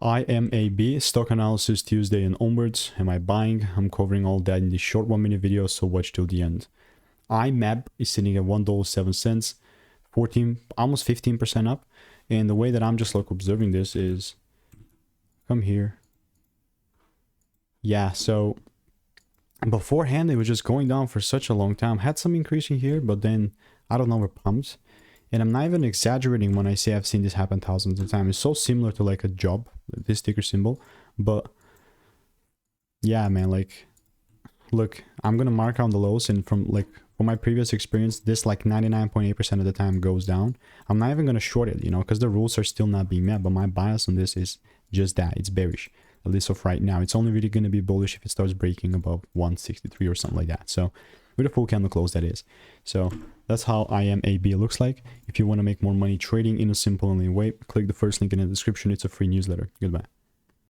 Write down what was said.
IMAB stock analysis Tuesday and onwards. Am I buying? I'm covering all that in this short 1-minute video, so watch till the end. I-Mab is sitting at $1.07, 14, almost 15% up. And the way that I'm just like observing this is, come here. Yeah, so beforehand it was just going down for such a long time. Had some increasing here, but then I don't know where pumped. And I'm not even exaggerating when I say I've seen this happen thousands of times. It's so similar to like a job, this ticker symbol. But yeah, man, like, look, I'm gonna mark on the lows, and from my previous experience, this like 99.8% of the time goes down. I'm not even gonna short it, you know, because the rules are still not being met. But my bias on this is just that it's bearish, at least of right now. It's only really gonna be bullish if it starts breaking above 163 or something like that. So with a full candle close, that is. So that's how IMAB looks like. If you want to make more money trading in a simple and way, click the first link in the description. It's a free newsletter. Goodbye.